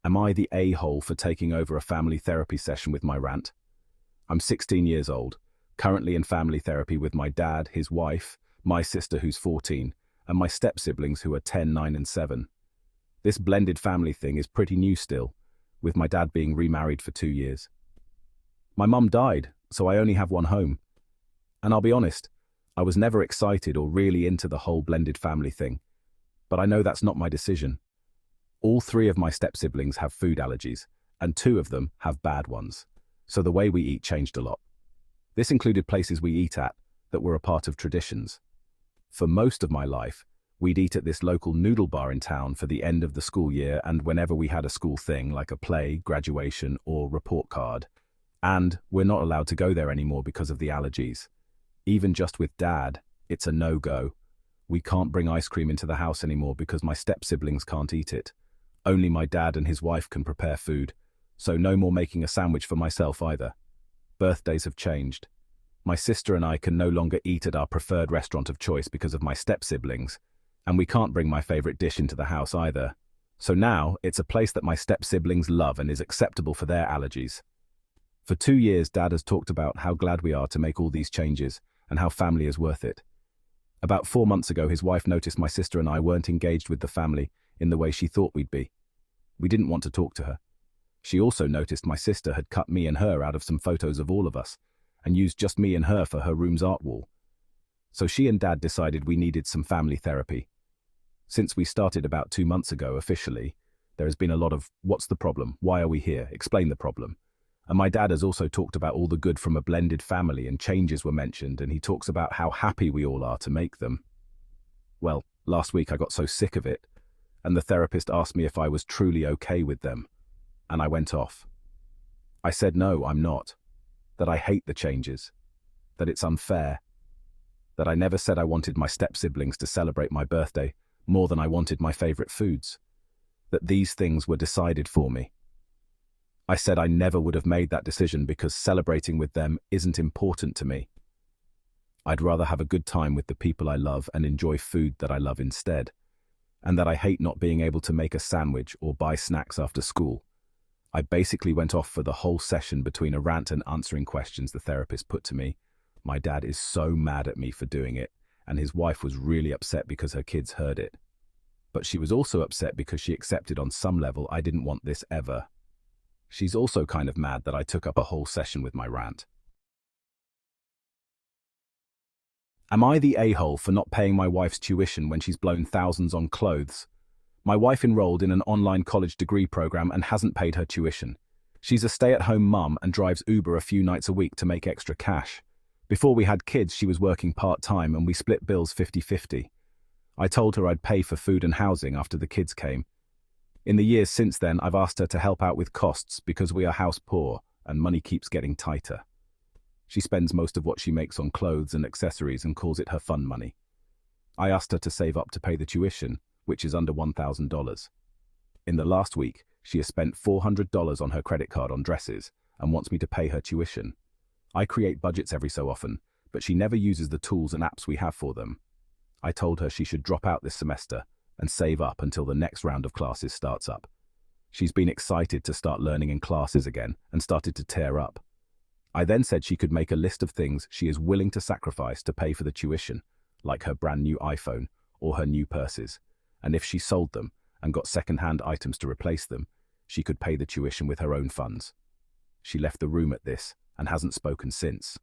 Am I the a-hole for taking over a family therapy session with my rant? I'm 16 years old, currently in family therapy with my dad, his wife, my sister who's 14, and my step-siblings who are 10, 9 and 7. This blended family thing is pretty new still, with my dad being remarried for 2 years. My mum died, so I only have one home. And I'll be honest, I was never excited or really into the whole blended family thing. But I know that's not my decision. All 3 of my step-siblings have food allergies, and 2 of them have bad ones. So the way we eat changed a lot. This included places we eat at that were a part of traditions. For most of my life, we'd eat at this local noodle bar in town for the end of the school year and whenever we had a school thing like a play, graduation, or report card. And we're not allowed to go there anymore because of the allergies. Even just with Dad, it's a no-go. We can't bring ice cream into the house anymore because my step-siblings can't eat it. Only my dad and his wife can prepare food, so no more making a sandwich for myself either. Birthdays have changed. My sister and I can no longer eat at our preferred restaurant of choice because of my step-siblings, and we can't bring my favorite dish into the house either. So now, it's a place that my step-siblings love and is acceptable for their allergies. For 2 years, Dad has talked about how glad we are to make all these changes and how family is worth it. About 4 months ago, his wife noticed my sister and I weren't engaged with the family in the way she thought we'd be. We didn't want to talk to her. She also noticed my sister had cut me and her out of some photos of all of us and used just me and her for her room's art wall. So she and Dad decided we needed some family therapy. Since we started about 2 months ago officially, there has been a lot of, what's the problem? Why are we here? Explain the problem. And my dad has also talked about all the good from a blended family and changes were mentioned, and he talks about how happy we all are to make them. Well, last week I got so sick of it, and the therapist asked me if I was truly okay with them, and I went off. I said no, I'm not, that I hate the changes, that it's unfair, that I never said I wanted my step-siblings to celebrate my birthday more than I wanted my favorite foods, that these things were decided for me. I said I never would have made that decision because celebrating with them isn't important to me. I'd rather have a good time with the people I love and enjoy food that I love instead, and that I hate not being able to make a sandwich or buy snacks after school. I basically went off for the whole session between a rant and answering questions the therapist put to me. My dad is so mad at me for doing it, and his wife was really upset because her kids heard it. But she was also upset because she accepted on some level I didn't want this ever. She's also kind of mad that I took up a whole session with my rant. Am I the a-hole for not paying my wife's tuition when she's blown thousands on clothes? My wife enrolled in an online college degree program and hasn't paid her tuition. She's a stay-at-home mum and drives Uber a few nights a week to make extra cash. Before we had kids, she was working part-time and we split bills 50-50. I told her I'd pay for food and housing after the kids came. In the years since then, I've asked her to help out with costs because we are house poor and money keeps getting tighter. She spends most of what she makes on clothes and accessories and calls it her fun money. I asked her to save up to pay the tuition, which is under $1,000. In the last week, she has spent $400 on her credit card on dresses and wants me to pay her tuition. I create budgets every so often, but she never uses the tools and apps we have for them. I told her she should drop out this semester and save up until the next round of classes starts up. She's been excited to start learning in classes again and started to tear up. I then said she could make a list of things she is willing to sacrifice to pay for the tuition, like her brand new iPhone or her new purses, and if she sold them and got second-hand items to replace them, she could pay the tuition with her own funds. She left the room at this and hasn't spoken since.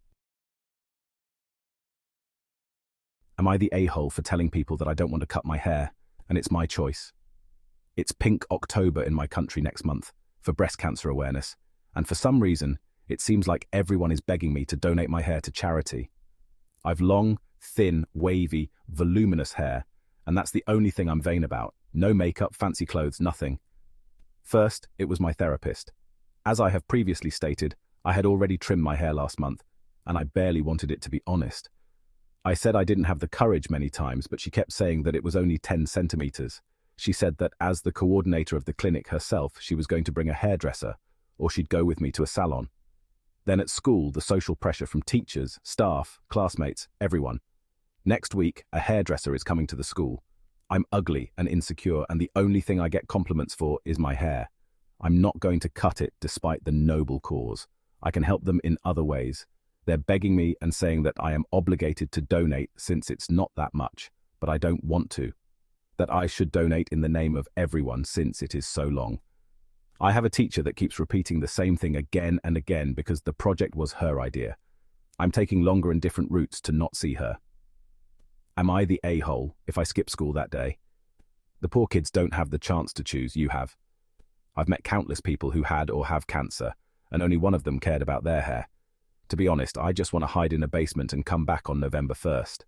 Am I the a-hole for telling people that I don't want to cut my hair, and it's my choice? It's Pink October in my country next month for breast cancer awareness, and for some reason, it seems like everyone is begging me to donate my hair to charity. I've long, thin, wavy, voluminous hair, and that's the only thing I'm vain about. No makeup, fancy clothes, nothing. First, it was my therapist. As I have previously stated, I had already trimmed my hair last month, and I barely wanted it to be honest. I said I didn't have the courage many times, but she kept saying that it was only 10 centimeters. She said that as the coordinator of the clinic herself, she was going to bring a hairdresser, or she'd go with me to a salon. Then at school, the social pressure from teachers, staff, classmates, everyone. Next week, a hairdresser is coming to the school. I'm ugly and insecure, and the only thing I get compliments for is my hair. I'm not going to cut it despite the noble cause. I can help them in other ways. They're begging me and saying that I am obligated to donate since it's not that much, but I don't want to. That I should donate in the name of everyone since it is so long. I have a teacher that keeps repeating the same thing again and again because the project was her idea. I'm taking longer and different routes to not see her. Am I the a-hole if I skip school that day? The poor kids don't have the chance to choose, you have. I've met countless people who had or have cancer, and only one of them cared about their hair. To be honest, I just want to hide in a basement and come back on November 1st.